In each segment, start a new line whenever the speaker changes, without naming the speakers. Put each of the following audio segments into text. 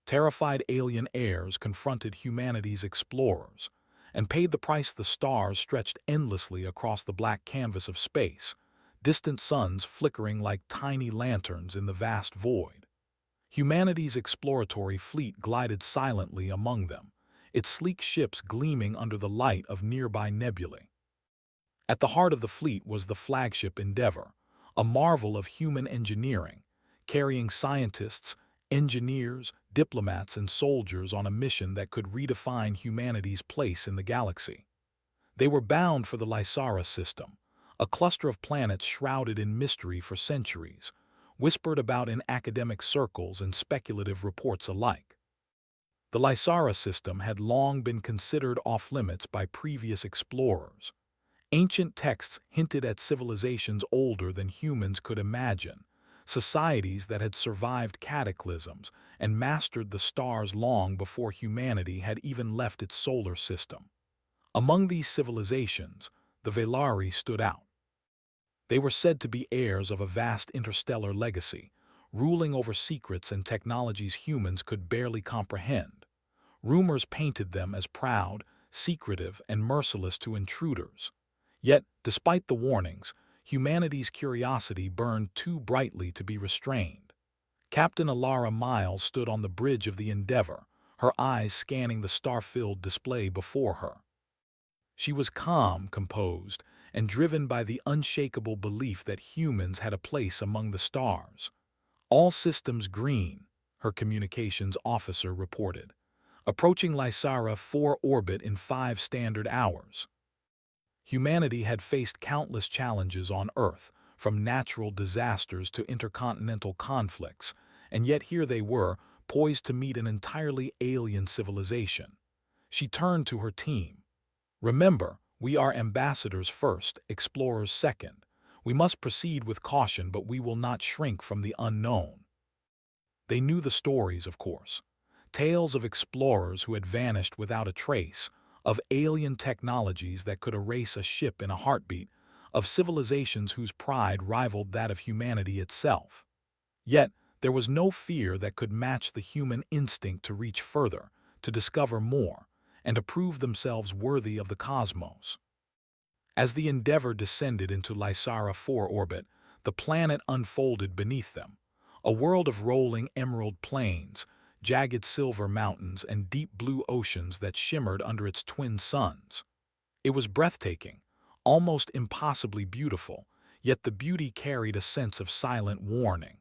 Terrified alien heirs confronted humanity's explorers and paid the price. The stars stretched endlessly across the black canvas of space, distant suns flickering like tiny lanterns in the vast void. Humanity's exploratory fleet glided silently among them, its sleek ships gleaming under the light of nearby nebulae. At the heart of the fleet was the flagship Endeavour, a marvel of human engineering, carrying scientists, engineers, diplomats, and soldiers on a mission that could redefine humanity's place in the galaxy. They were bound for the Lysara system, a cluster of planets shrouded in mystery for centuries, whispered about in academic circles and speculative reports alike. The Lysara system had long been considered off-limits by previous explorers. Ancient texts hinted at civilizations older than humans could imagine, societies that had survived cataclysms and mastered the stars long before humanity had even left its solar system. Among these civilizations, the Velari stood out. They were said to be heirs of a vast interstellar legacy, ruling over secrets and technologies humans could barely comprehend. Rumors painted them as proud, secretive, and merciless to intruders. Yet, despite the warnings, humanity's curiosity burned too brightly to be restrained. Captain Alara Miles stood on the bridge of the Endeavour, her eyes scanning the star-filled display before her. She was calm, composed, and driven by the unshakable belief that humans had a place among the stars. "All systems green," her communications officer reported, approaching Lysara 4 orbit in 5 standard hours. Humanity had faced countless challenges on Earth, from natural disasters to intercontinental conflicts, and yet here they were, poised to meet an entirely alien civilization. She turned to her team. "Remember, we are ambassadors first, explorers second. We must proceed with caution, but we will not shrink from the unknown." They knew the stories, of course. Tales of explorers who had vanished without a trace, of alien technologies that could erase a ship in a heartbeat, of civilizations whose pride rivaled that of humanity itself. Yet, there was no fear that could match the human instinct to reach further, to discover more, and to prove themselves worthy of the cosmos. As the Endeavour descended into Lysara 4 orbit, the planet unfolded beneath them, a world of rolling emerald plains, jagged silver mountains, and deep blue oceans that shimmered under its twin suns. It was breathtaking, almost impossibly beautiful, yet the beauty carried a sense of silent warning.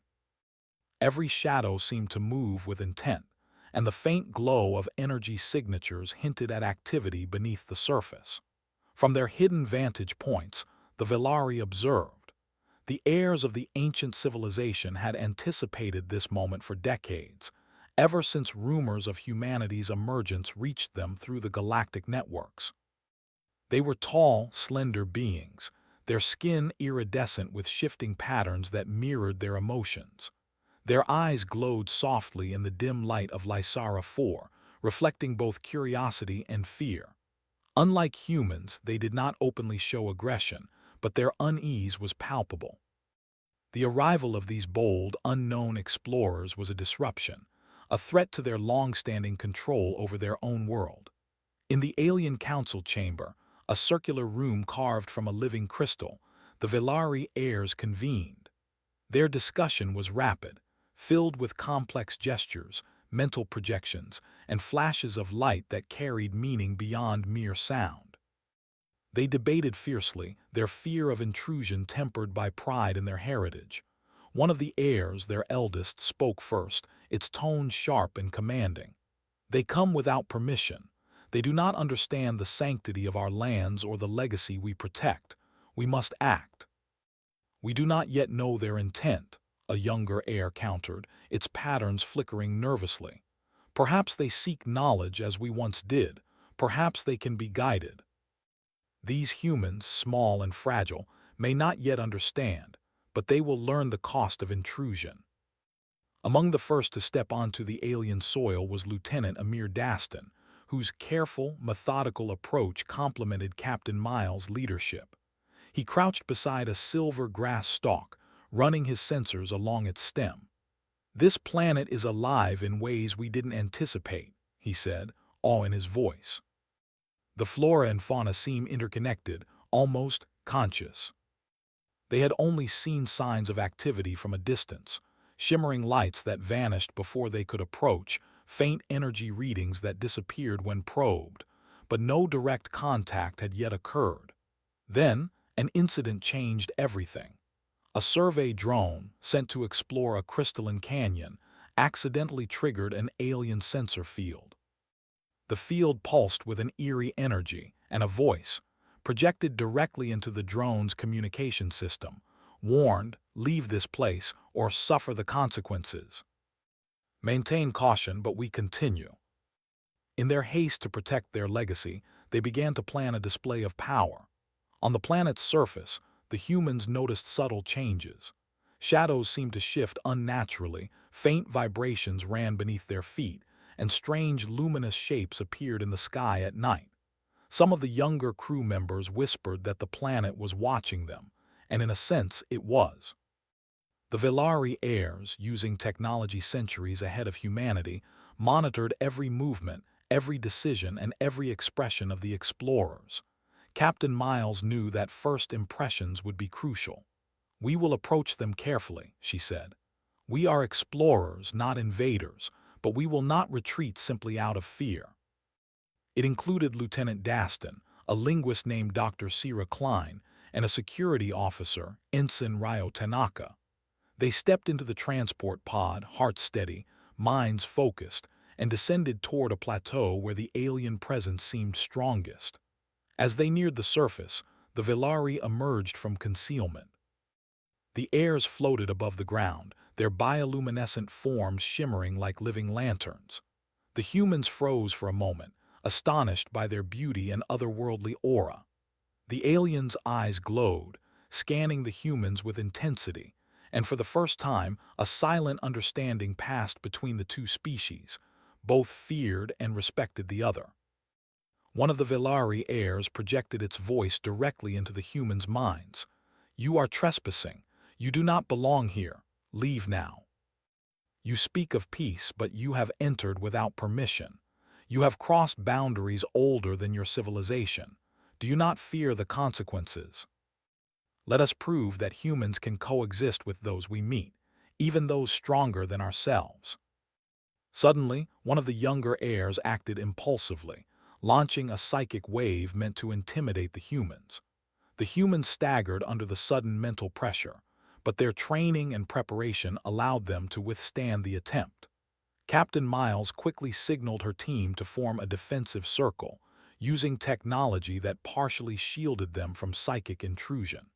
Every shadow seemed to move with intent, and the faint glow of energy signatures hinted at activity beneath the surface. From their hidden vantage points, the Velari observed. The heirs of the ancient civilization had anticipated this moment for decades, ever since rumors of humanity's emergence reached them through the galactic networks. They were tall, slender beings, their skin iridescent with shifting patterns that mirrored their emotions. Their eyes glowed softly in the dim light of Lysara 4, reflecting both curiosity and fear. Unlike humans, they did not openly show aggression, but their unease was palpable. The arrival of these bold, unknown explorers was a disruption, a threat to their long-standing control over their own world. In the alien council chamber, a circular room carved from a living crystal, the Velari heirs convened. Their discussion was rapid, filled with complex gestures, mental projections, and flashes of light that carried meaning beyond mere sound. They debated fiercely, their fear of intrusion tempered by pride in their heritage. One of the heirs, their eldest, spoke first, its tone sharp and commanding. "They come without permission. They do not understand the sanctity of our lands or the legacy we protect. We must act." "We do not yet know their intent," a younger heir countered, its patterns flickering nervously. "Perhaps they seek knowledge as we once did. Perhaps they can be guided. These humans, small and fragile, may not yet understand, but they will learn the cost of intrusion." Among the first to step onto the alien soil was Lieutenant Amir Dastan, whose careful, methodical approach complemented Captain Miles' leadership. He crouched beside a silver grass stalk, running his sensors along its stem. "This planet is alive in ways we didn't anticipate," he said, awe in his voice. The flora and fauna seem interconnected, almost conscious. They had only seen signs of activity from a distance, shimmering lights that vanished before they could approach, faint energy readings that disappeared when probed, but no direct contact had yet occurred. Then, an incident changed everything. A survey drone, sent to explore a crystalline canyon, accidentally triggered an alien sensor field. The field pulsed with an eerie energy, and a voice, projected directly into the drone's communication system, warned, "Leave this place or suffer the consequences." Maintain caution, but we continue. In their haste to protect their legacy, they began to plan a display of power. On the planet's surface, the humans noticed subtle changes. Shadows seemed to shift unnaturally, faint vibrations ran beneath their feet, and strange luminous shapes appeared in the sky at night. Some of the younger crew members whispered that the planet was watching them, and in a sense it was. The Velari heirs, using technology centuries ahead of humanity, monitored every movement, every decision, and every expression of the explorers. Captain Miles knew that first impressions would be crucial. "We will approach them carefully," she said. "We are explorers, not invaders, but we will not retreat simply out of fear." It included Lieutenant Daston, a linguist named Dr. Sira Klein, and a security officer, Ensign Ryo Tanaka. They stepped into the transport pod, hearts steady, minds focused, and descended toward a plateau where the alien presence seemed strongest. As they neared the surface, the Velari emerged from concealment. The heirs floated above the ground, their bioluminescent forms shimmering like living lanterns. The humans froze for a moment, astonished by their beauty and otherworldly aura. The aliens' eyes glowed, scanning the humans with intensity, and for the first time, a silent understanding passed between the two species. Both feared and respected the other. One of the Velari heirs projected its voice directly into the humans' minds. "You are trespassing. You do not belong here. Leave now. You speak of peace, but you have entered without permission. You have crossed boundaries older than your civilization. Do you not fear the consequences? Let us prove that humans can coexist with those we meet, even those stronger than ourselves." Suddenly, one of the younger heirs acted impulsively, launching a psychic wave meant to intimidate the humans. The humans staggered under the sudden mental pressure, but their training and preparation allowed them to withstand the attempt. Captain Miles quickly signaled her team to form a defensive circle, using technology that partially shielded them from psychic intrusion.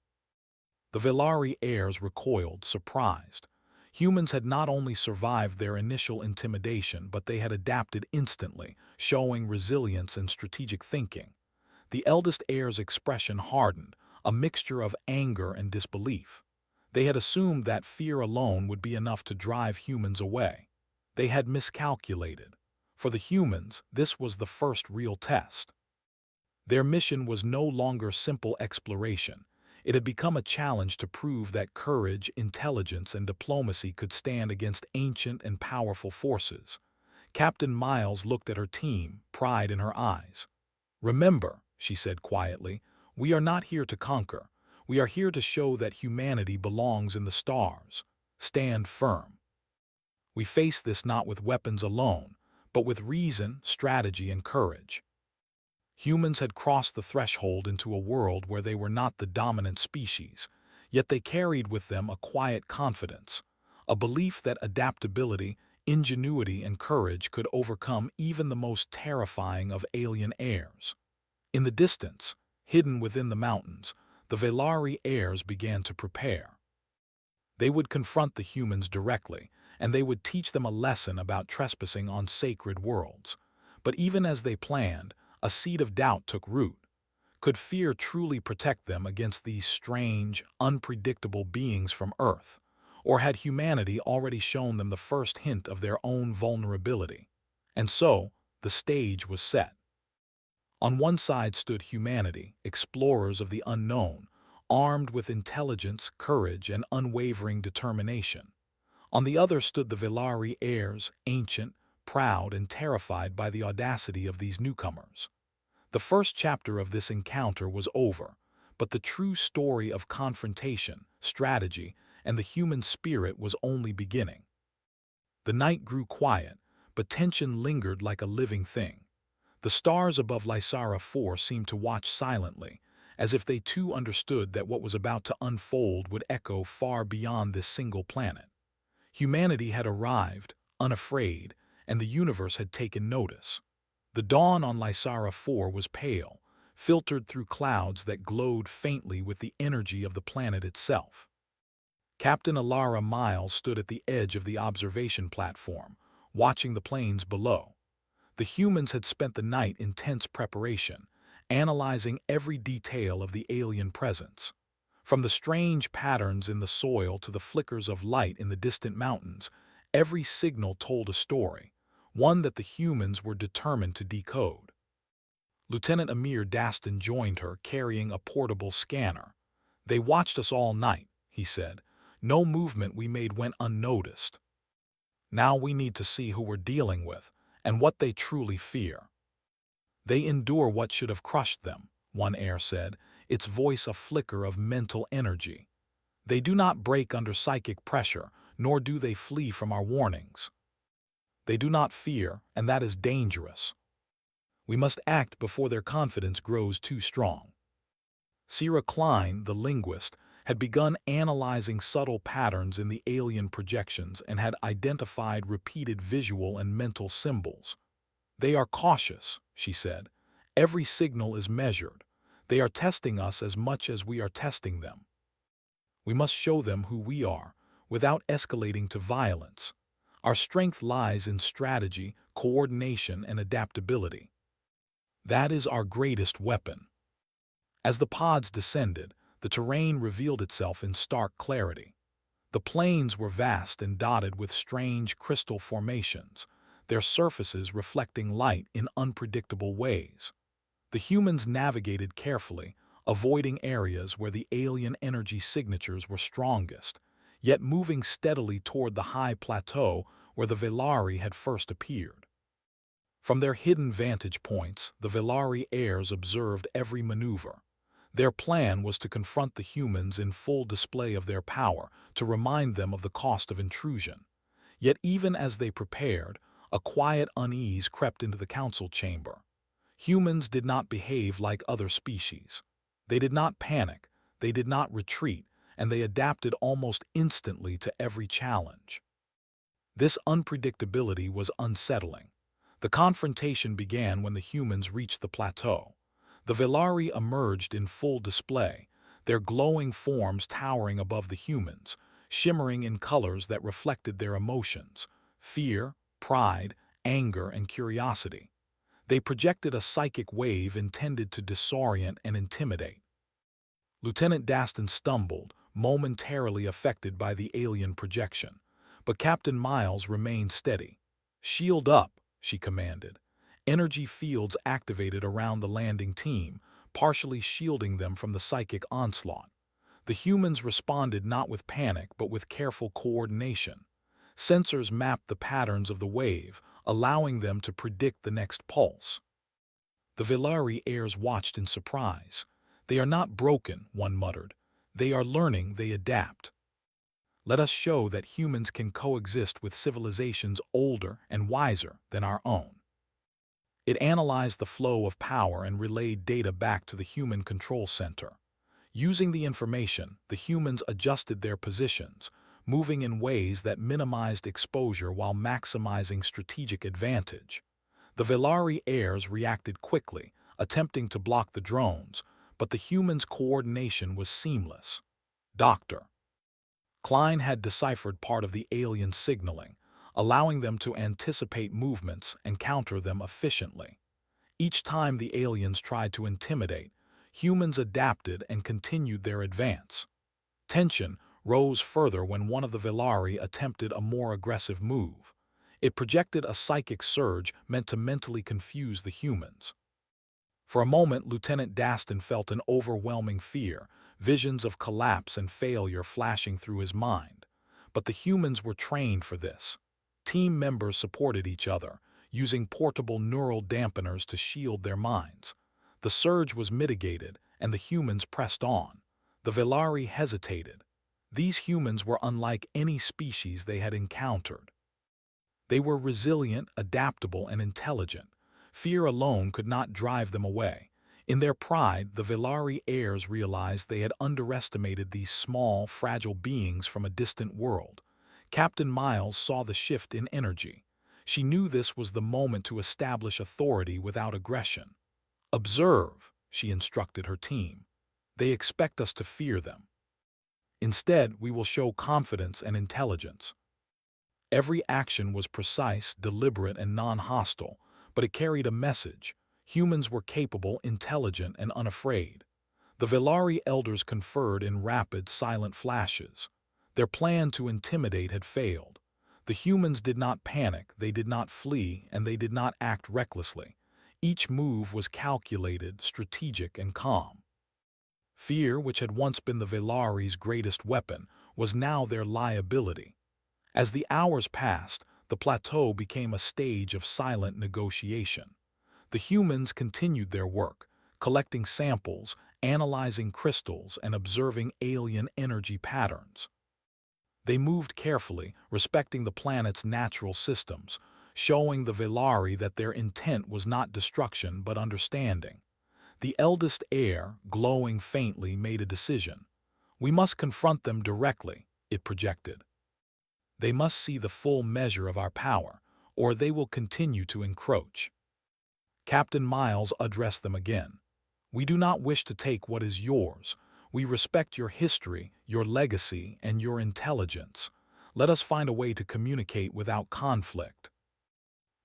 The Velari heirs recoiled, surprised. Humans had not only survived their initial intimidation, but they had adapted instantly, showing resilience and strategic thinking. The eldest heir's expression hardened, a mixture of anger and disbelief. They had assumed that fear alone would be enough to drive humans away. They had miscalculated. For the humans, this was the first real test. Their mission was no longer simple exploration. It had become a challenge to prove that courage, intelligence, and diplomacy could stand against ancient and powerful forces. Captain Miles looked at her team, pride in her eyes. "Remember," she said quietly, "we are not here to conquer. We are here to show that humanity belongs in the stars. Stand firm. We face this not with weapons alone, but with reason, strategy, and courage." Humans had crossed the threshold into a world where they were not the dominant species, yet they carried with them a quiet confidence, a belief that adaptability, ingenuity, and courage could overcome even the most terrifying of alien heirs. In the distance, hidden within the mountains, the Velari heirs began to prepare. They would confront the humans directly, and they would teach them a lesson about trespassing on sacred worlds. But even as they planned, a seed of doubt took root. Could fear truly protect them against these strange, unpredictable beings from Earth? Or had humanity already shown them the first hint of their own vulnerability? And so, the stage was set. On one side stood humanity, explorers of the unknown, armed with intelligence, courage, and unwavering determination. On the other stood the Velari heirs, ancient, proud, and terrified by the audacity of these newcomers. The first chapter of this encounter was over, but the true story of confrontation, strategy, and the human spirit was only beginning. The night grew quiet, but tension lingered like a living thing. The stars above Lysara 4 seemed to watch silently, as if they too understood that what was about to unfold would echo far beyond this single planet. Humanity had arrived, unafraid, and the universe had taken notice. The dawn on Lysara 4 was pale, filtered through clouds that glowed faintly with the energy of the planet itself. Captain Alara Miles stood at the edge of the observation platform, watching the planes below. The humans had spent the night in tense preparation, analyzing every detail of the alien presence. From the strange patterns in the soil to the flickers of light in the distant mountains, every signal told a story, one that the humans were determined to decode. Lieutenant Amir Daston joined her, carrying a portable scanner. "They watched us all night," he said. "No movement we made went unnoticed. Now we need to see who we're dealing with and what they truly fear." "They endure what should have crushed them," one heir said, its voice a flicker of mental energy. "They do not break under psychic pressure, nor do they flee from our warnings. They do not fear, and that is dangerous. We must act before their confidence grows too strong." Sierra Klein, the linguist, had begun analyzing subtle patterns in the alien projections and had identified repeated visual and mental symbols. "They are cautious," she said. "Every signal is measured. They are testing us as much as we are testing them. We must show them who we are, without escalating to violence. Our strength lies in strategy, coordination, and adaptability. That is our greatest weapon." As the pods descended, the terrain revealed itself in stark clarity. The plains were vast and dotted with strange crystal formations, their surfaces reflecting light in unpredictable ways. The humans navigated carefully, avoiding areas where the alien energy signatures were strongest, yet moving steadily toward the high plateau where the Velari had first appeared. From their hidden vantage points, the Velari heirs observed every maneuver. Their plan was to confront the humans in full display of their power, to remind them of the cost of intrusion. Yet even as they prepared, a quiet unease crept into the council chamber. Humans did not behave like other species. They did not panic, they did not retreat, and they adapted almost instantly to every challenge. This unpredictability was unsettling. The confrontation began when the humans reached the plateau. The Velari emerged in full display, their glowing forms towering above the humans, shimmering in colors that reflected their emotions: fear, pride, anger, and curiosity. They projected a psychic wave intended to disorient and intimidate. Lieutenant Daston stumbled, momentarily affected by the alien projection, but Captain Miles remained steady. "Shield up," she commanded. Energy fields activated around the landing team, partially shielding them from the psychic onslaught. The humans responded not with panic but with careful coordination. Sensors mapped the patterns of the wave, allowing them to predict the next pulse. The Velari heirs watched in surprise. "They are not broken," one muttered. "They are learning, they adapt. Let us show that humans can coexist with civilizations older and wiser than our own." It analyzed the flow of power and relayed data back to the Human Control Center. Using the information, the humans adjusted their positions, moving in ways that minimized exposure while maximizing strategic advantage. The Velari heirs reacted quickly, attempting to block the drones, but the humans' coordination was seamless. Dr. Klein had deciphered part of the alien signaling, allowing them to anticipate movements and counter them efficiently. Each time the aliens tried to intimidate, humans adapted and continued their advance. Tension rose further when one of the Velari attempted a more aggressive move. It projected a psychic surge meant to mentally confuse the humans. For a moment, Lieutenant Daston felt an overwhelming fear, visions of collapse and failure flashing through his mind. But the humans were trained for this. Team members supported each other, using portable neural dampeners to shield their minds. The surge was mitigated, and the humans pressed on. The Velari hesitated. These humans were unlike any species they had encountered. They were resilient, adaptable, and intelligent. Fear alone could not drive them away. In their pride, the Velari heirs realized they had underestimated these small, fragile beings from a distant world. Captain Miles saw the shift in energy. She knew this was the moment to establish authority without aggression. "Observe," she instructed her team. "They expect us to fear them. Instead, we will show confidence and intelligence." Every action was precise, deliberate, and non-hostile, but it carried a message. Humans were capable, intelligent, and unafraid. The Velari elders conferred in rapid, silent flashes. Their plan to intimidate had failed. The humans did not panic, they did not flee, and they did not act recklessly. Each move was calculated, strategic, and calm. Fear, which had once been the Velari's greatest weapon, was now their liability. As the hours passed, the plateau became a stage of silent negotiation. The humans continued their work, collecting samples, analyzing crystals, and observing alien energy patterns. They moved carefully, respecting the planet's natural systems, showing the Velari that their intent was not destruction but understanding. The eldest heir, glowing faintly, made a decision. "We must confront them directly," it projected. "They must see the full measure of our power, or they will continue to encroach." Captain Miles addressed them again. "We do not wish to take what is yours. We respect your history, your legacy, and your intelligence. Let us find a way to communicate without conflict."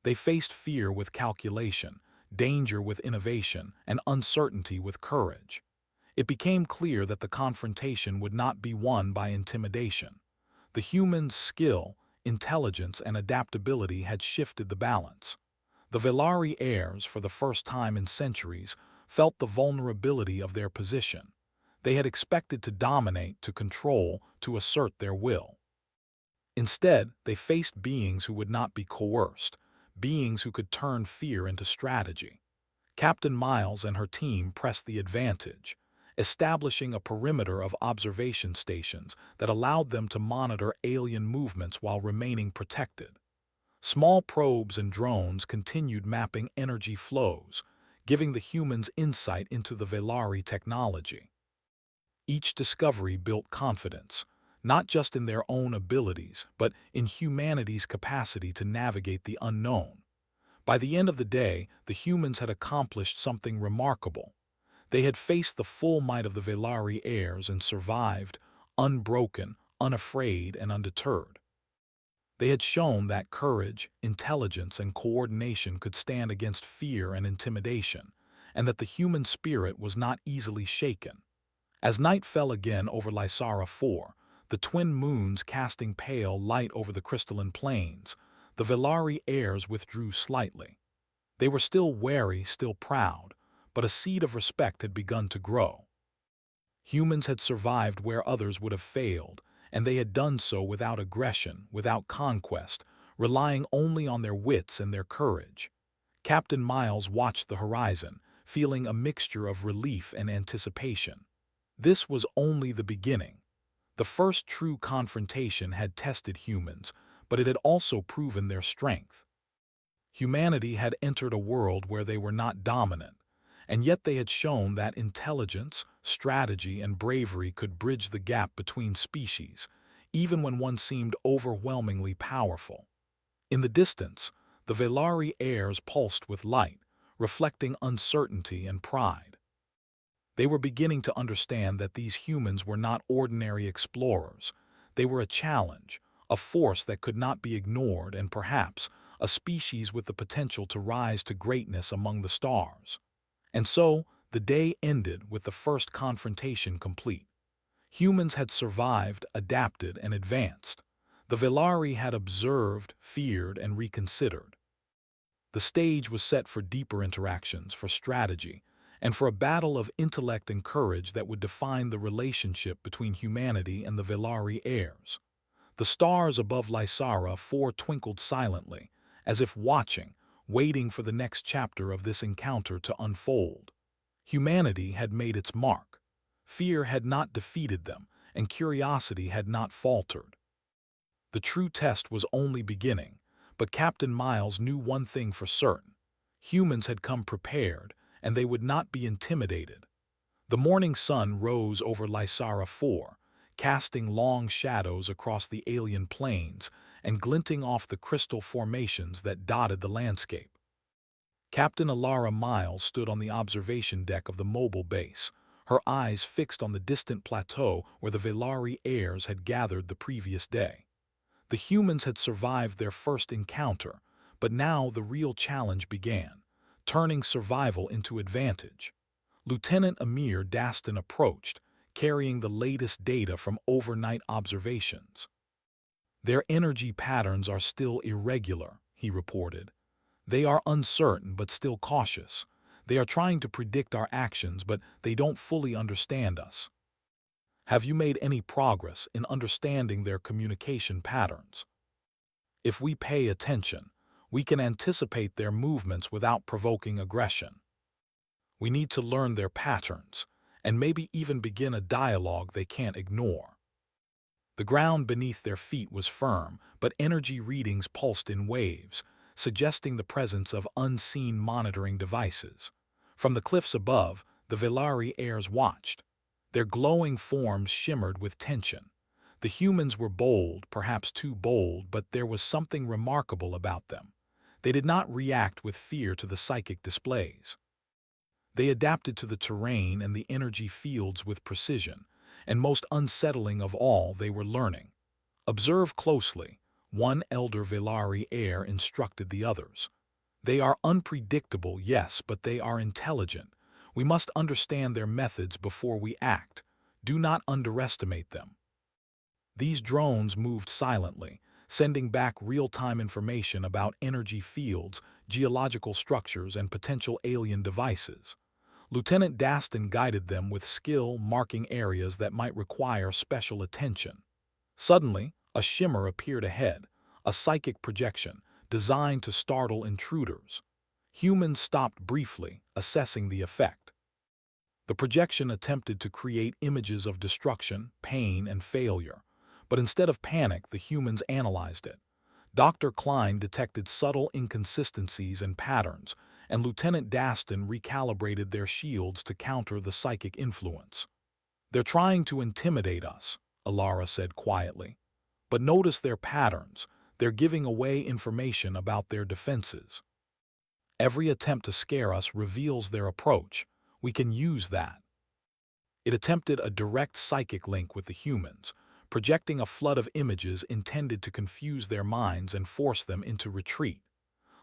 They faced fear with calculation, danger with innovation, and uncertainty with courage. It became clear that the confrontation would not be won by intimidation. The humans' skill, intelligence, and adaptability had shifted the balance. The Velari heirs, for the first time in centuries, felt the vulnerability of their position. They had expected to dominate, to control, to assert their will. Instead, they faced beings who would not be coerced, beings who could turn fear into strategy. Captain Miles and her team pressed the advantage, establishing a perimeter of observation stations that allowed them to monitor alien movements while remaining protected. Small probes and drones continued mapping energy flows, giving the humans insight into the Velari technology. Each discovery built confidence, not just in their own abilities, but in humanity's capacity to navigate the unknown. By the end of the day, the humans had accomplished something remarkable. They had faced the full might of the Velari heirs and survived, unbroken, unafraid, and undeterred. They had shown that courage, intelligence, and coordination could stand against fear and intimidation, and that the human spirit was not easily shaken. As night fell again over Lysara 4, the twin moons casting pale light over the crystalline plains, the Velari heirs withdrew slightly. They were still wary, still proud, but a seed of respect had begun to grow. Humans had survived where others would have failed, and they had done so without aggression, without conquest, relying only on their wits and their courage. Captain Miles watched the horizon, feeling a mixture of relief and anticipation. This was only the beginning. The first true confrontation had tested humans, but it had also proven their strength. Humanity had entered a world where they were not dominant, and yet they had shown that intelligence, strategy, and bravery could bridge the gap between species, even when one seemed overwhelmingly powerful. In the distance, the Velari heirs pulsed with light, reflecting uncertainty and pride. They were beginning to understand that these humans were not ordinary explorers. They were a challenge, a force that could not be ignored, and perhaps a species with the potential to rise to greatness among the stars. And so, the day ended with the first confrontation complete. Humans had survived, adapted, and advanced. The Velari had observed, feared, and reconsidered. The stage was set for deeper interactions, for strategy, and for a battle of intellect and courage that would define the relationship between humanity and the Velari heirs. The stars above Lysara 4 twinkled silently, as if watching, waiting for the next chapter of this encounter to unfold. Humanity had made its mark. Fear had not defeated them, and curiosity had not faltered. The true test was only beginning, but Captain Miles knew one thing for certain. Humans had come prepared, and they would not be intimidated. The morning sun rose over Lysara 4, casting long shadows across the alien plains and glinting off the crystal formations that dotted the landscape. Captain Alara Miles stood on the observation deck of the mobile base, her eyes fixed on the distant plateau where the Velari heirs had gathered the previous day. The humans had survived their first encounter, but now the real challenge began, turning survival into advantage. Lieutenant Amir Daston approached, carrying the latest data from overnight observations. "Their energy patterns are still irregular," he reported. "They are uncertain but still cautious. They are trying to predict our actions, but they don't fully understand us." "Have you made any progress in understanding their communication patterns?" "If we pay attention, we can anticipate their movements without provoking aggression. We need to learn their patterns, and maybe even begin a dialogue they can't ignore." The ground beneath their feet was firm, but energy readings pulsed in waves, suggesting the presence of unseen monitoring devices. From the cliffs above, the Velari heirs watched. Their glowing forms shimmered with tension. The humans were bold, perhaps too bold, but there was something remarkable about them. They did not react with fear to the psychic displays. They adapted to the terrain and the energy fields with precision, and most unsettling of all, they were learning. "Observe closely," one elder Velari heir instructed the others. "They are unpredictable, yes, but they are intelligent. We must understand their methods before we act. Do not underestimate them." These drones moved silently, sending back real-time information about energy fields, geological structures, and potential alien devices. Lieutenant Daston guided them with skill, marking areas that might require special attention. Suddenly, a shimmer appeared ahead, a psychic projection designed to startle intruders. Humans stopped briefly, assessing the effect. The projection attempted to create images of destruction, pain, and failure, but instead of panic, the humans analyzed it. Dr. Klein detected subtle inconsistencies and patterns, and Lieutenant Daston recalibrated their shields to counter the psychic influence. "They're trying to intimidate us," Alara said quietly. "But notice their patterns. They're giving away information about their defenses. Every attempt to scare us reveals their approach. We can use that." It attempted a direct psychic link with the humans, projecting a flood of images intended to confuse their minds and force them into retreat.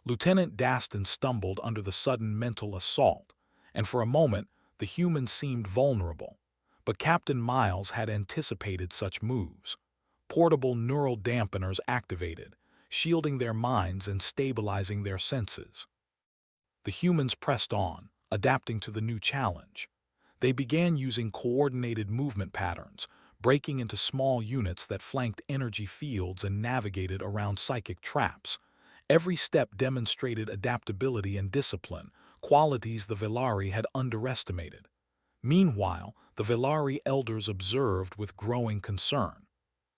Lieutenant Daston stumbled under the sudden mental assault, and for a moment the humans seemed vulnerable. But Captain Miles had anticipated such moves. Portable neural dampeners activated, shielding their minds and stabilizing their senses. The humans pressed on, adapting to the new challenge. They began using coordinated movement patterns, breaking into small units that flanked energy fields and navigated around psychic traps. Every step demonstrated adaptability and discipline, qualities the Velari had underestimated. Meanwhile, the Velari elders observed with growing concern.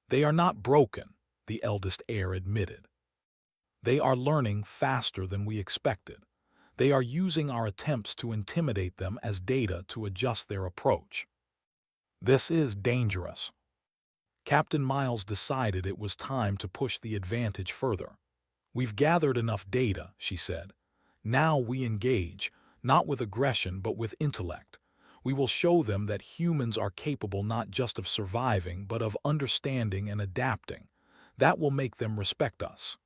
"They are not broken," the eldest heir admitted. "They are learning faster than we expected. They are using our attempts to intimidate them as data to adjust their approach. This is dangerous." Captain Miles decided it was time to push the advantage further. "We've gathered enough data," she said. "Now we engage, not with aggression but with intellect. We will show them that humans are capable not just of surviving but of understanding and adapting. That will make them respect us."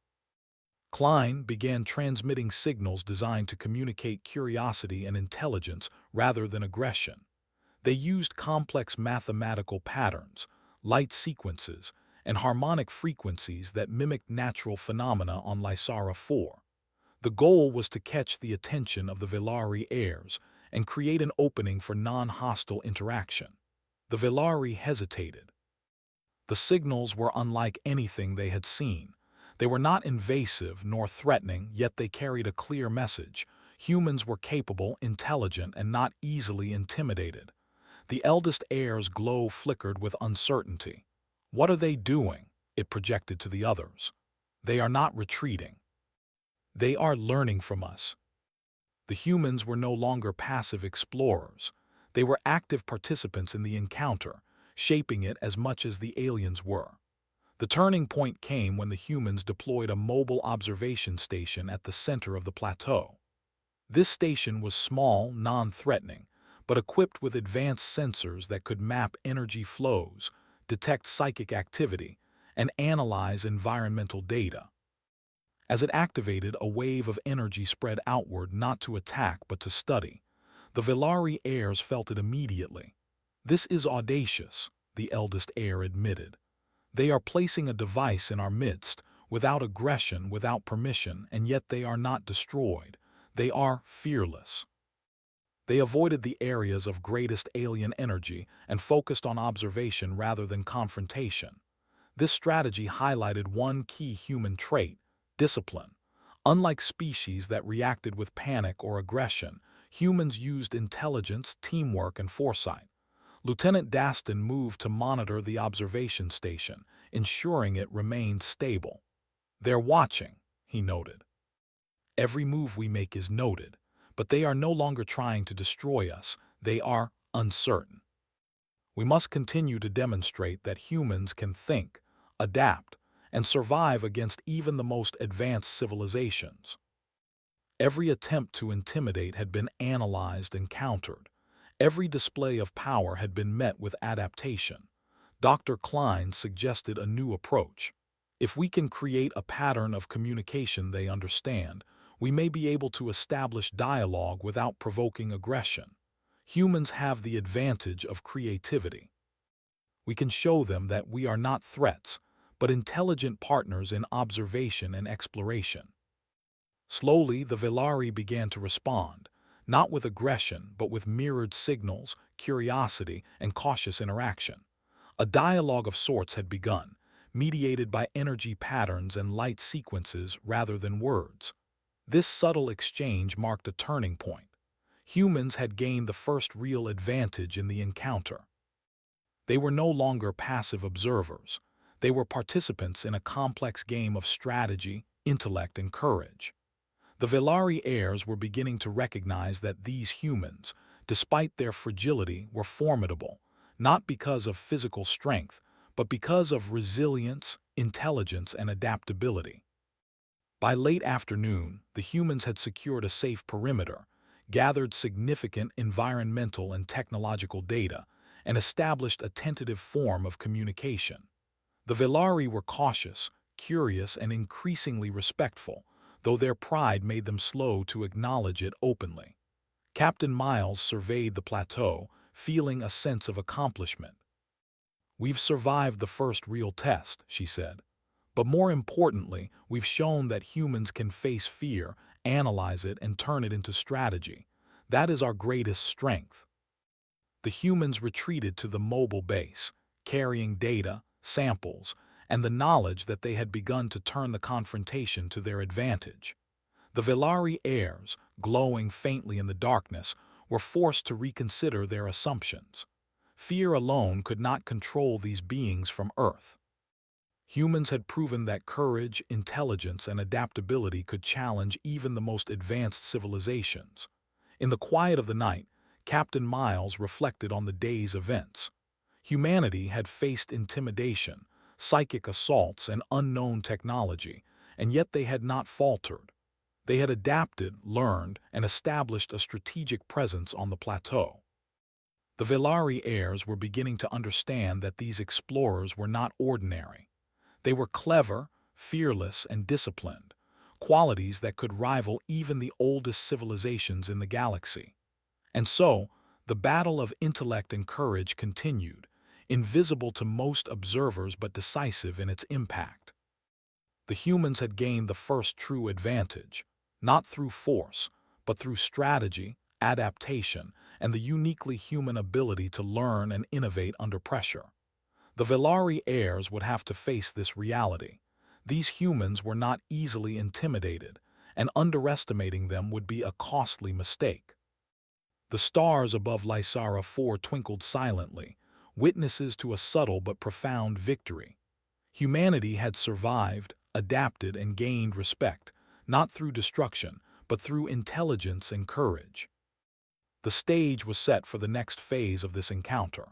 Klein began transmitting signals designed to communicate curiosity and intelligence rather than aggression. They used complex mathematical patterns, light sequences, and harmonic frequencies that mimicked natural phenomena on Lysara 4. The goal was to catch the attention of the Velari heirs and create an opening for non-hostile interaction. The Velari hesitated. The signals were unlike anything they had seen. They were not invasive nor threatening, yet they carried a clear message. Humans were capable, intelligent, and not easily intimidated. The eldest heir's glow flickered with uncertainty. "What are they doing?" it projected to the others. "They are not retreating. They are learning from us." The humans were no longer passive explorers. They were active participants in the encounter, shaping it as much as the aliens were. The turning point came when the humans deployed a mobile observation station at the center of the plateau. This station was small, non-threatening, but equipped with advanced sensors that could map energy flows, detect psychic activity, and analyze environmental data. As it activated, a wave of energy spread outward, not to attack but to study. The Velari heirs felt it immediately. "This is audacious," the eldest heir admitted. "They are placing a device in our midst, without aggression, without permission, and yet they are not destroyed. They are fearless." They avoided the areas of greatest alien energy and focused on observation rather than confrontation. This strategy highlighted one key human trait: discipline. Unlike species that reacted with panic or aggression, humans used intelligence, teamwork, and foresight. Lieutenant Daston moved to monitor the observation station, ensuring it remained stable. "They're watching," he noted. "Every move we make is noted, but they are no longer trying to destroy us. They are uncertain. We must continue to demonstrate that humans can think, adapt, and survive against even the most advanced civilizations." Every attempt to intimidate had been analyzed and countered. Every display of power had been met with adaptation. Dr. Klein suggested a new approach. "If we can create a pattern of communication they understand, we may be able to establish dialogue without provoking aggression. Humans have the advantage of creativity. We can show them that we are not threats, but intelligent partners in observation and exploration." Slowly, the Velari began to respond, not with aggression, but with mirrored signals, curiosity, and cautious interaction. A dialogue of sorts had begun, mediated by energy patterns and light sequences rather than words. This subtle exchange marked a turning point. Humans had gained the first real advantage in the encounter. They were no longer passive observers. They were participants in a complex game of strategy, intellect, and courage. The Velari heirs were beginning to recognize that these humans, despite their fragility, were formidable, not because of physical strength, but because of resilience, intelligence, and adaptability. By late afternoon, the humans had secured a safe perimeter, gathered significant environmental and technological data, and established a tentative form of communication. The Velari were cautious, curious, and increasingly respectful, though their pride made them slow to acknowledge it openly. Captain Miles surveyed the plateau, feeling a sense of accomplishment. "We've survived the first real test," she said. "But more importantly, we've shown that humans can face fear, analyze it, and turn it into strategy. That is our greatest strength." The humans retreated to the mobile base, carrying data, samples, and the knowledge that they had begun to turn the confrontation to their advantage. The Velari heirs, glowing faintly in the darkness, were forced to reconsider their assumptions. Fear alone could not control these beings from Earth. Humans had proven that courage, intelligence, and adaptability could challenge even the most advanced civilizations. In the quiet of the night, Captain Miles reflected on the day's events. Humanity had faced intimidation, psychic assaults, and unknown technology, and yet they had not faltered. They had adapted, learned, and established a strategic presence on the plateau. The Velari heirs were beginning to understand that these explorers were not ordinary. They were clever, fearless, and disciplined, qualities that could rival even the oldest civilizations in the galaxy. And so, the battle of intellect and courage continued, invisible to most observers but decisive in its impact. The humans had gained the first true advantage, not through force, but through strategy, adaptation, and the uniquely human ability to learn and innovate under pressure. The Velari heirs would have to face this reality. These humans were not easily intimidated, and underestimating them would be a costly mistake. The stars above Lysara 4 twinkled silently, witnesses to a subtle but profound victory. Humanity had survived, adapted, and gained respect, not through destruction, but through intelligence and courage. The stage was set for the next phase of this encounter,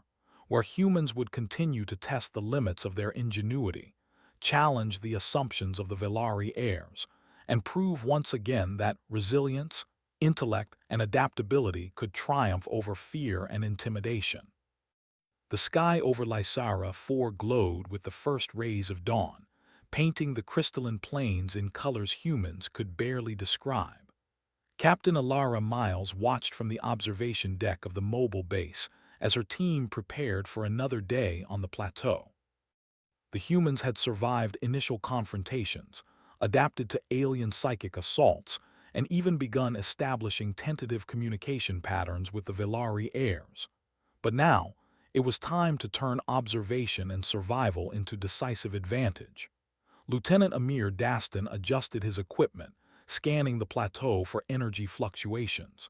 where humans would continue to test the limits of their ingenuity, challenge the assumptions of the Velari heirs, and prove once again that resilience, intellect, and adaptability could triumph over fear and intimidation. The sky over Lysara 4 glowed with the first rays of dawn, painting the crystalline plains in colors humans could barely describe. Captain Alara Miles watched from the observation deck of the mobile base as her team prepared for another day on the plateau. The humans had survived initial confrontations, adapted to alien psychic assaults, and even begun establishing tentative communication patterns with the Velari heirs. But now, it was time to turn observation and survival into decisive advantage. Lieutenant Amir Daston adjusted his equipment, scanning the plateau for energy fluctuations.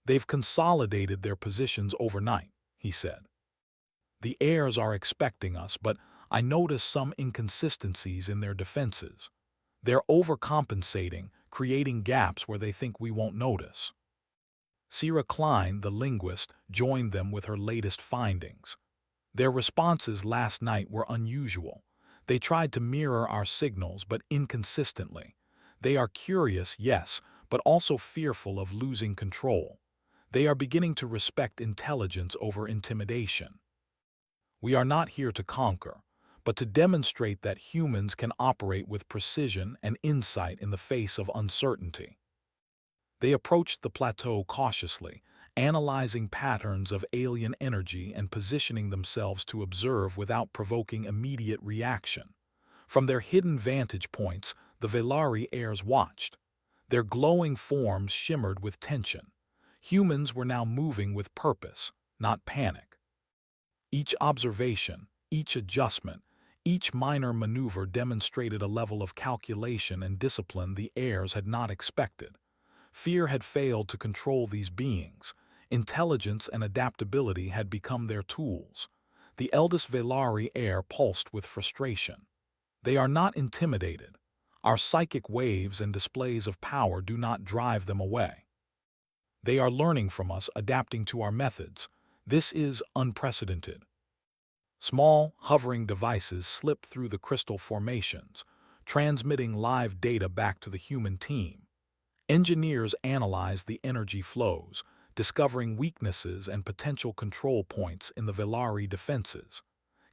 "They've consolidated their positions overnight," he said. "The heirs are expecting us, but I notice some inconsistencies in their defenses. They're overcompensating, creating gaps where they think we won't notice." Sierra Klein, the linguist, joined them with her latest findings. "Their responses last night were unusual. They tried to mirror our signals, but inconsistently. They are curious, yes, but also fearful of losing control. They are beginning to respect intelligence over intimidation. We are not here to conquer, but to demonstrate that humans can operate with precision and insight in the face of uncertainty." They approached the plateau cautiously, analyzing patterns of alien energy and positioning themselves to observe without provoking immediate reaction. From their hidden vantage points, the Velari heirs watched. Their glowing forms shimmered with tension. Humans were now moving with purpose, not panic. Each observation, each adjustment, each minor maneuver demonstrated a level of calculation and discipline the heirs had not expected. Fear had failed to control these beings. Intelligence and adaptability had become their tools. The eldest Velari heir pulsed with frustration. "They are not intimidated. Our psychic waves and displays of power do not drive them away. They are learning from us, adapting to our methods. This is unprecedented." Small, hovering devices slipped through the crystal formations, transmitting live data back to the human team. Engineers analyzed the energy flows, discovering weaknesses and potential control points in the Velari defenses.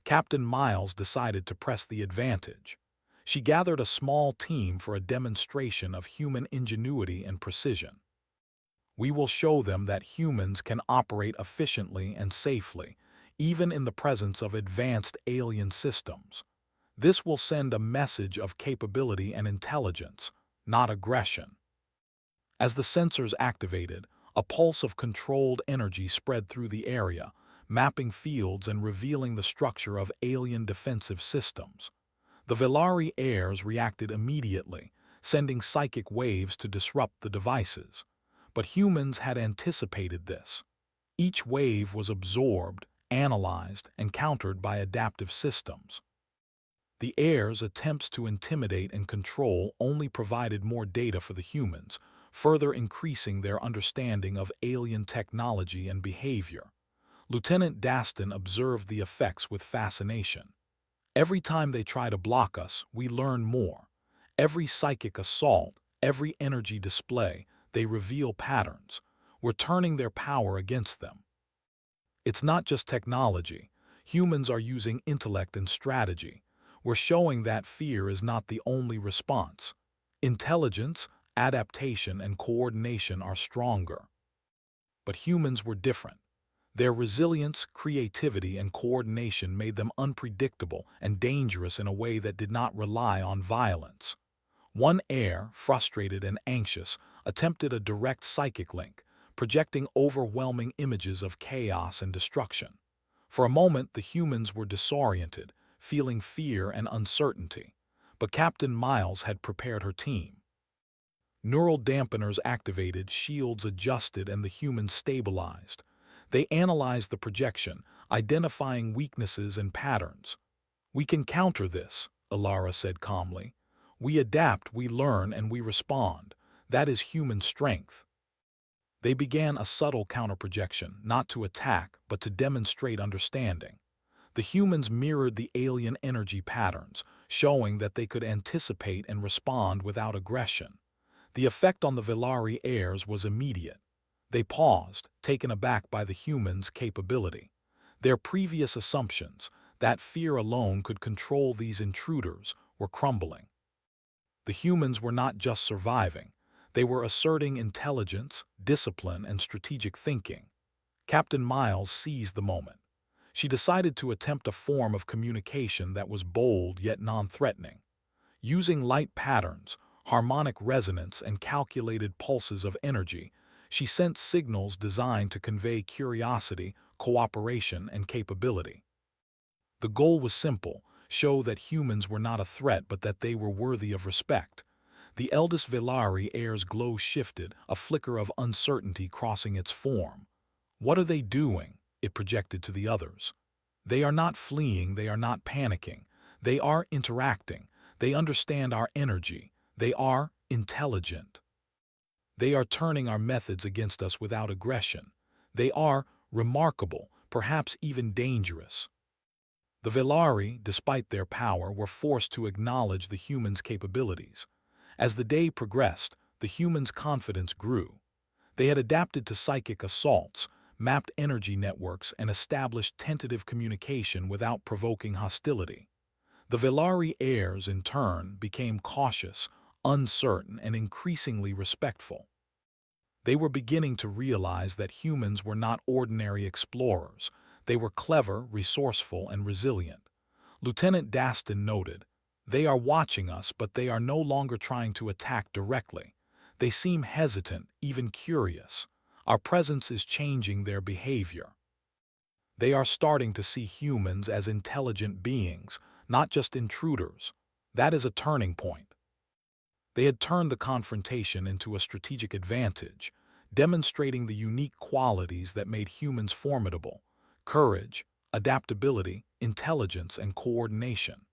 Captain Miles decided to press the advantage. She gathered a small team for a demonstration of human ingenuity and precision. "We will show them that humans can operate efficiently and safely, even in the presence of advanced alien systems. This will send a message of capability and intelligence, not aggression." As the sensors activated, a pulse of controlled energy spread through the area, mapping fields and revealing the structure of alien defensive systems. The Velari heirs reacted immediately, sending psychic waves to disrupt the devices. But humans had anticipated this. Each wave was absorbed, analyzed, and countered by adaptive systems. The heirs' attempts to intimidate and control only provided more data for the humans, further increasing their understanding of alien technology and behavior. Lieutenant Daston observed the effects with fascination. "Every time they try to block us, we learn more. Every psychic assault, every energy display, they reveal patterns. We're turning their power against them. It's not just technology. Humans are using intellect and strategy. We're showing that fear is not the only response. Intelligence, adaptation, and coordination are stronger." But humans were different. Their resilience, creativity, and coordination made them unpredictable and dangerous in a way that did not rely on violence. One heir, frustrated and anxious, attempted a direct psychic link, projecting overwhelming images of chaos and destruction. For a moment, the humans were disoriented, feeling fear and uncertainty. But Captain Miles had prepared her team. Neural dampeners activated, shields adjusted, and the humans stabilized. They analyzed the projection, identifying weaknesses and patterns. "We can counter this," Alara said calmly. "We adapt, we learn, and we respond. That is human strength." They began a subtle counterprojection, not to attack, but to demonstrate understanding. The humans mirrored the alien energy patterns, showing that they could anticipate and respond without aggression. The effect on the Velari heirs was immediate. They paused, taken aback by the humans' capability. Their previous assumptions, that fear alone could control these intruders, were crumbling. The humans were not just surviving. They were asserting intelligence, discipline, and strategic thinking. Captain Miles seized the moment. She decided to attempt a form of communication that was bold yet non-threatening. Using light patterns, harmonic resonance, and calculated pulses of energy, she sent signals designed to convey curiosity, cooperation, and capability. The goal was simple: show that humans were not a threat but that they were worthy of respect. The eldest Velari heir's glow shifted, a flicker of uncertainty crossing its form. "What are they doing?" it projected to the others. "They are not fleeing, they are not panicking. They are interacting. They understand our energy. They are intelligent. They are turning our methods against us without aggression. They are remarkable, perhaps even dangerous." The Velari, despite their power, were forced to acknowledge the humans' capabilities. As the day progressed, the humans' confidence grew. They had adapted to psychic assaults, mapped energy networks, and established tentative communication without provoking hostility. The Velari heirs, in turn, became cautious, uncertain, and increasingly respectful. They were beginning to realize that humans were not ordinary explorers. They were clever, resourceful, and resilient. Lieutenant Daston noted, "They are watching us, but they are no longer trying to attack directly. They seem hesitant, even curious. Our presence is changing their behavior. They are starting to see humans as intelligent beings, not just intruders. That is a turning point." They had turned the confrontation into a strategic advantage, demonstrating the unique qualities that made humans formidable: courage, adaptability, intelligence, and coordination.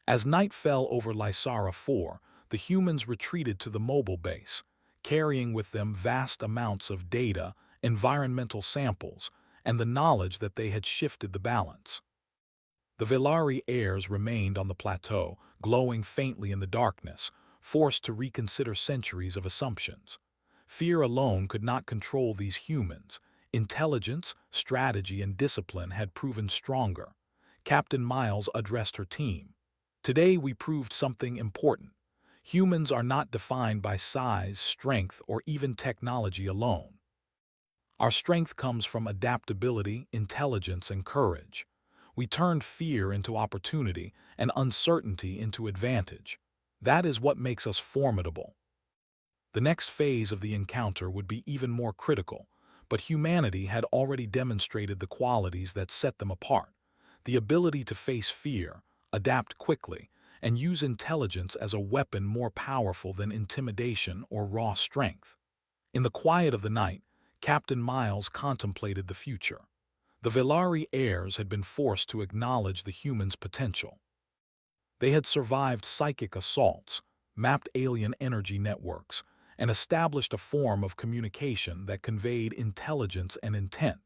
As night fell over Lysara 4, the humans retreated to the mobile base, carrying with them vast amounts of data, environmental samples, and the knowledge that they had shifted the balance. The Velari heirs remained on the plateau, glowing faintly in the darkness, forced to reconsider centuries of assumptions. Fear alone could not control these humans. Intelligence, strategy, and discipline had proven stronger. Captain Miles addressed her team. "Today we proved something important. Humans are not defined by size, strength, or even technology alone. Our strength comes from adaptability, intelligence, and courage. We turned fear into opportunity and uncertainty into advantage. That is what makes us formidable." The next phase of the encounter would be even more critical, but humanity had already demonstrated the qualities that set them apart: the ability to face fear, adapt quickly, and use intelligence as a weapon more powerful than intimidation or raw strength. In the quiet of the night, Captain Miles contemplated the future. The Velari heirs had been forced to acknowledge the humans' potential. They had survived psychic assaults, mapped alien energy networks, and established a form of communication that conveyed intelligence and intent.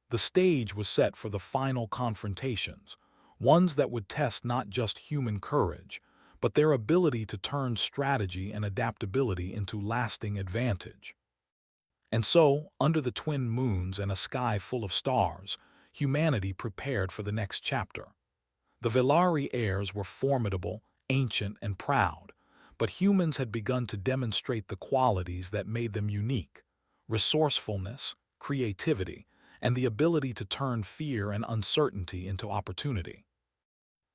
The stage was set for the final confrontations, ones that would test not just human courage, but their ability to turn strategy and adaptability into lasting advantage. And so, under the twin moons and a sky full of stars, humanity prepared for the next chapter. The Velari heirs were formidable, ancient, and proud, but humans had begun to demonstrate the qualities that made them unique: resourcefulness, creativity, and the ability to turn fear and uncertainty into opportunity.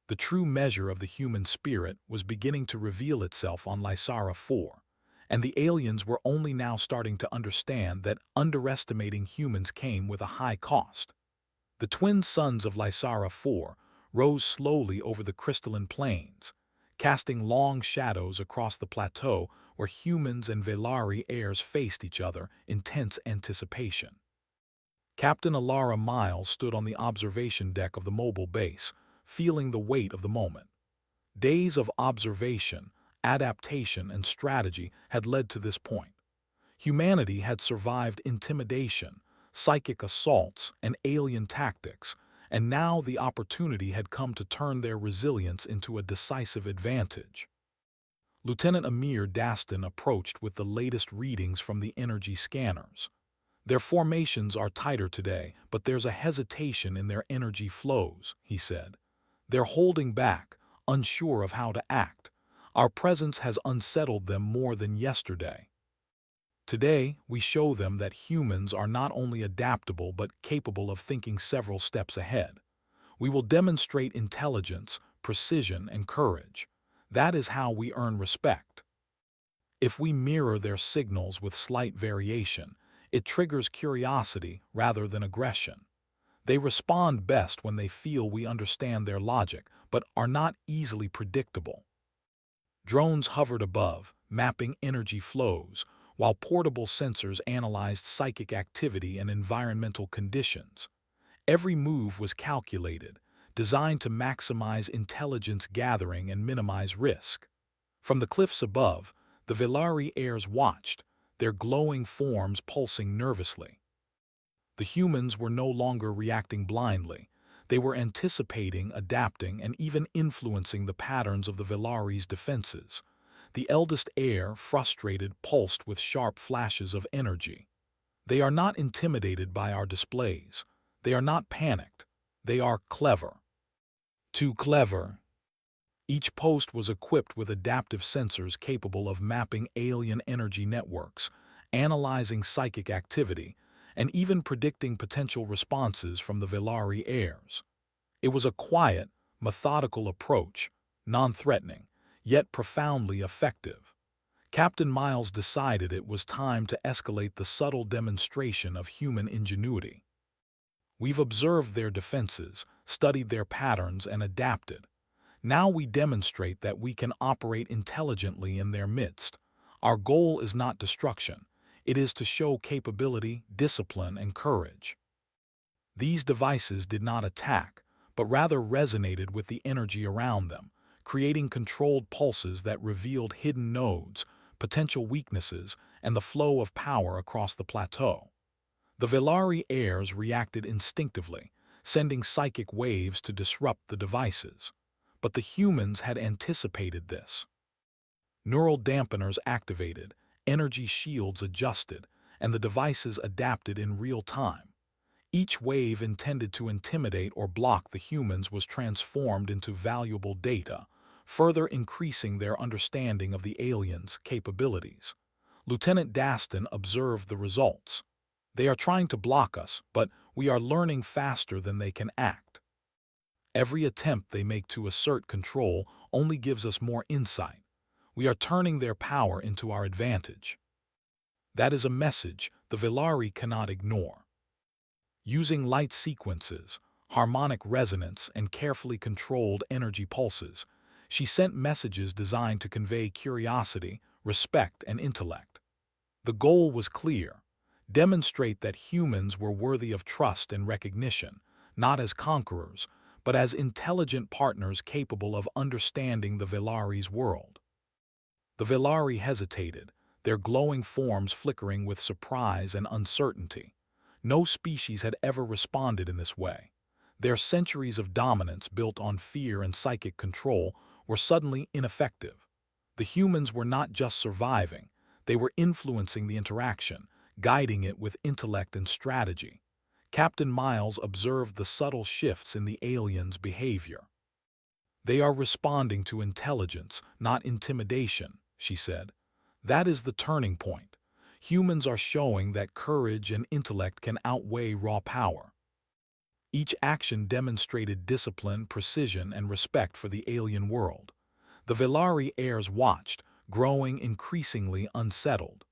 The true measure of the human spirit was beginning to reveal itself on Lysara 4, and the aliens were only now starting to understand that underestimating humans came with a high cost. The twin suns of Lysara 4 rose slowly over the crystalline plains, casting long shadows across the plateau where humans and Velari heirs faced each other in tense anticipation. Captain Alara Miles stood on the observation deck of the mobile base, feeling the weight of the moment. Days of observation, adaptation, and strategy had led to this point. Humanity had survived intimidation, psychic assaults, and alien tactics, and now the opportunity had come to turn their resilience into a decisive advantage. Lieutenant Amir Daston approached with the latest readings from the energy scanners. Their formations are tighter today, but there's a hesitation in their energy flows, he said. They're holding back, unsure of how to act. Our presence has unsettled them more than yesterday. Today, we show them that humans are not only adaptable but capable of thinking several steps ahead. We will demonstrate intelligence, precision, and courage. That is how we earn respect. If we mirror their signals with slight variation, it triggers curiosity rather than aggression. They respond best when they feel we understand their logic, but are not easily predictable. Drones hovered above, mapping energy flows, while portable sensors analyzed psychic activity and environmental conditions. Every move was calculated, designed to maximize intelligence gathering and minimize risk. From the cliffs above, the Velari heirs watched, their glowing forms pulsing nervously. The humans were no longer reacting blindly. They were anticipating, adapting, and even influencing the patterns of the Velari's defenses. The eldest heir, frustrated, pulsed with sharp flashes of energy. They are not intimidated by our displays. They are not panicked. They are clever. Too clever. Each post was equipped with adaptive sensors capable of mapping alien energy networks, analyzing psychic activity, and even predicting potential responses from the Velari heirs. It was a quiet, methodical approach, non-threatening, yet profoundly effective. Captain Miles decided it was time to escalate the subtle demonstration of human ingenuity. We've observed their defenses, studied their patterns, and adapted. Now we demonstrate that we can operate intelligently in their midst. Our goal is not destruction. It is to show capability, discipline, and courage. These devices did not attack, but rather resonated with the energy around them, creating controlled pulses that revealed hidden nodes, potential weaknesses, and the flow of power across the plateau. The Velari heirs reacted instinctively, sending psychic waves to disrupt the devices. But the humans had anticipated this. Neural dampeners activated, energy shields adjusted, and the devices adapted in real time. Each wave intended to intimidate or block the humans was transformed into valuable data, further increasing their understanding of the aliens' capabilities. Lieutenant Daston observed the results. They are trying to block us, but we are learning faster than they can act. Every attempt they make to assert control only gives us more insight. We are turning their power into our advantage. That is a message the Velari cannot ignore. Using light sequences, harmonic resonance, and carefully controlled energy pulses, she sent messages designed to convey curiosity, respect, and intellect. The goal was clear: demonstrate that humans were worthy of trust and recognition, not as conquerors, but as intelligent partners capable of understanding the Velari's world. The Velari hesitated, their glowing forms flickering with surprise and uncertainty. No species had ever responded in this way. Their centuries of dominance built on fear and psychic control were suddenly ineffective. The humans were not just surviving, they were influencing the interaction, guiding it with intellect and strategy. Captain Miles observed the subtle shifts in the aliens' behavior. They are responding to intelligence, not intimidation, she said. That is the turning point. Humans are showing that courage and intellect can outweigh raw power. Each action demonstrated discipline, precision, and respect for the alien world. The Velari heirs watched, growing increasingly unsettled.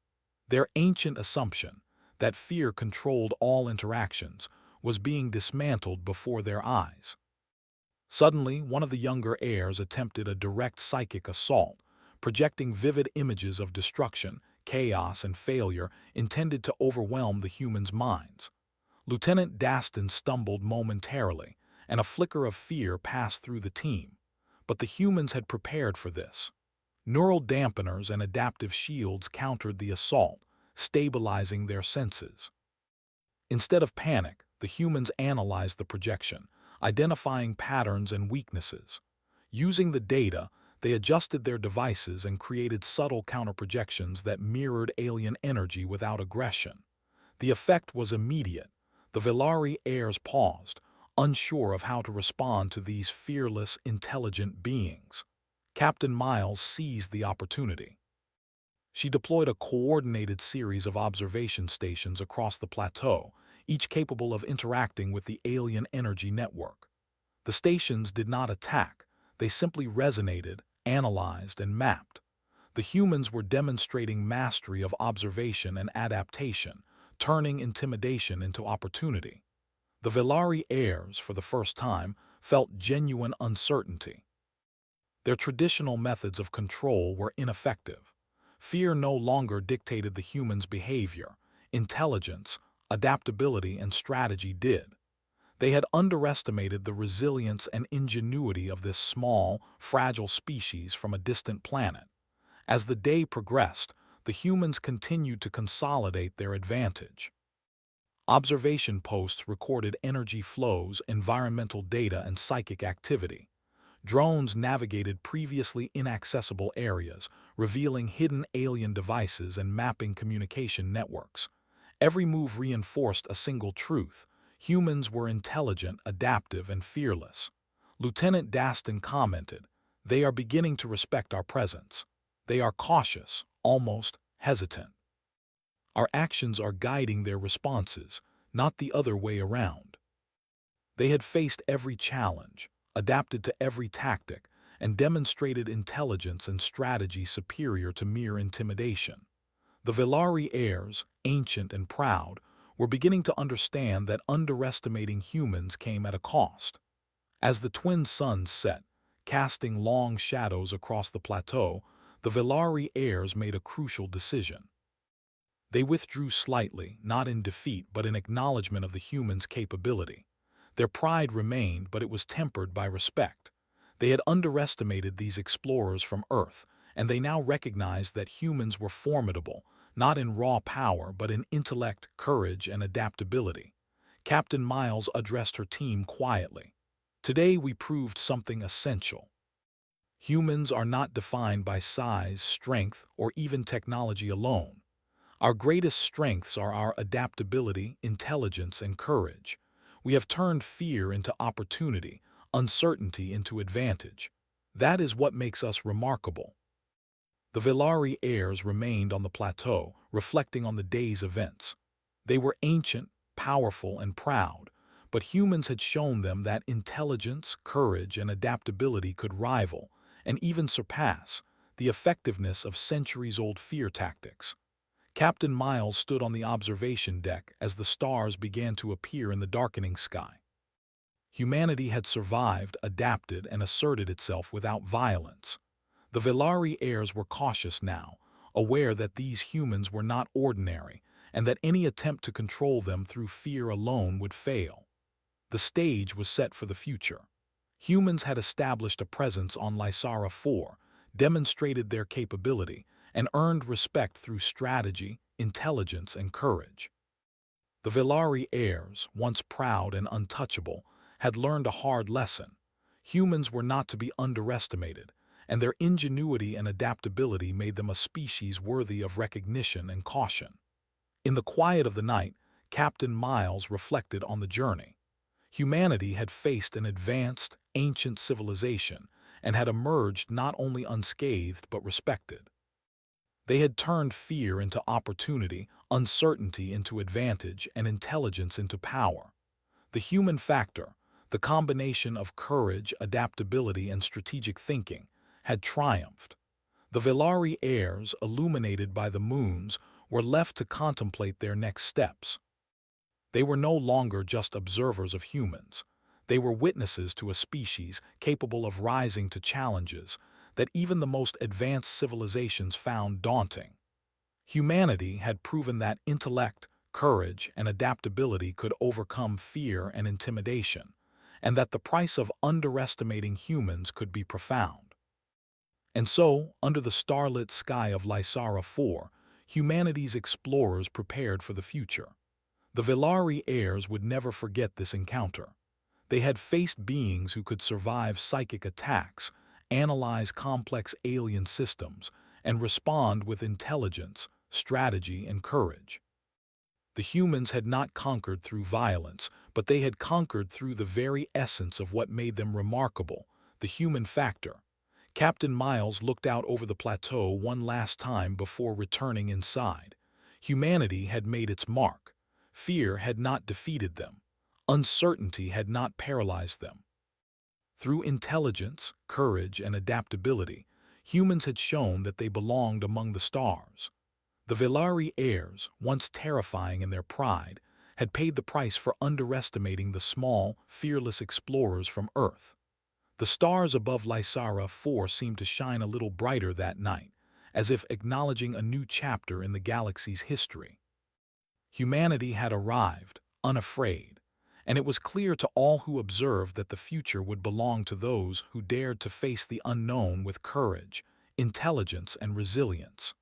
Their ancient assumption, that fear controlled all interactions, was being dismantled before their eyes. Suddenly, one of the younger heirs attempted a direct psychic assault, projecting vivid images of destruction, chaos, and failure intended to overwhelm the humans' minds. Lieutenant Daston stumbled momentarily, and a flicker of fear passed through the team. But the humans had prepared for this. Neural dampeners and adaptive shields countered the assault, stabilizing their senses. Instead of panic, the humans analyzed the projection, identifying patterns and weaknesses. Using the data, they adjusted their devices and created subtle counterprojections that mirrored alien energy without aggression. The effect was immediate. The Velari heirs paused, unsure of how to respond to these fearless, intelligent beings. Captain Miles seized the opportunity. She deployed a coordinated series of observation stations across the plateau, each capable of interacting with the alien energy network. The stations did not attack, they simply resonated, analyzed, and mapped. The humans were demonstrating mastery of observation and adaptation, turning intimidation into opportunity. The Velari heirs, for the first time, felt genuine uncertainty. Their traditional methods of control were ineffective. Fear no longer dictated the humans' behavior. Intelligence, adaptability, and strategy did. They had underestimated the resilience and ingenuity of this small, fragile species from a distant planet. As the day progressed, the humans continued to consolidate their advantage. Observation posts recorded energy flows, environmental data, and psychic activity. Drones navigated previously inaccessible areas, revealing hidden alien devices and mapping communication networks. Every move reinforced a single truth: humans were intelligent, adaptive, and fearless. Lieutenant Daston commented, "They are beginning to respect our presence. They are cautious, almost hesitant. Our actions are guiding their responses, not the other way around." They had faced every challenge, adapted to every tactic, and demonstrated intelligence and strategy superior to mere intimidation. The Velari heirs, ancient and proud, were beginning to understand that underestimating humans came at a cost. As the twin suns set, casting long shadows across the plateau, the Velari heirs made a crucial decision. They withdrew slightly, not in defeat but in acknowledgement of the humans' capability. Their pride remained, but it was tempered by respect. They had underestimated these explorers from Earth, and they now recognized that humans were formidable, not in raw power but in intellect, courage, and adaptability. Captain Miles addressed her team quietly. "Today we proved something essential. Humans are not defined by size, strength, or even technology alone. Our greatest strengths are our adaptability, intelligence, and courage. We have turned fear into opportunity, uncertainty into advantage. That is what makes us remarkable." The Velari heirs remained on the plateau, reflecting on the day's events. They were ancient, powerful, and proud, but humans had shown them that intelligence, courage, and adaptability could rival, and even surpass, the effectiveness of centuries-old fear tactics. Captain Miles stood on the observation deck as the stars began to appear in the darkening sky. Humanity had survived, adapted, and asserted itself without violence. The Velari heirs were cautious now, aware that these humans were not ordinary, and that any attempt to control them through fear alone would fail. The stage was set for the future. Humans had established a presence on Lysara 4, demonstrated their capability, and earned respect through strategy, intelligence, and courage. The Velari heirs, once proud and untouchable, had learned a hard lesson. Humans were not to be underestimated, and their ingenuity and adaptability made them a species worthy of recognition and caution. In the quiet of the night, Captain Miles reflected on the journey. Humanity had faced an advanced, ancient civilization and had emerged not only unscathed but respected. They had turned fear into opportunity, uncertainty into advantage, and intelligence into power. The human factor, the combination of courage, adaptability, and strategic thinking, had triumphed. The Velari heirs, illuminated by the moons, were left to contemplate their next steps. They were no longer just observers of humans. They were witnesses to a species capable of rising to challenges that even the most advanced civilizations found daunting. Humanity had proven that intellect, courage, and adaptability could overcome fear and intimidation, and that the price of underestimating humans could be profound. And so, under the starlit sky of Lysara 4, humanity's explorers prepared for the future. The Velari heirs would never forget this encounter. They had faced beings who could survive psychic attacks, analyze complex alien systems, and respond with intelligence, strategy, and courage. The humans had not conquered through violence, but they had conquered through the very essence of what made them remarkable, the human factor. Captain Miles looked out over the plateau one last time before returning inside. Humanity had made its mark. Fear had not defeated them. Uncertainty had not paralyzed them. Through intelligence, courage, and adaptability, humans had shown that they belonged among the stars. The Velari heirs, once terrifying in their pride, had paid the price for underestimating the small, fearless explorers from Earth. The stars above Lysara 4 seemed to shine a little brighter that night, as if acknowledging a new chapter in the galaxy's history. Humanity had arrived, unafraid, and it was clear to all who observed that the future would belong to those who dared to face the unknown with courage, intelligence, and resilience.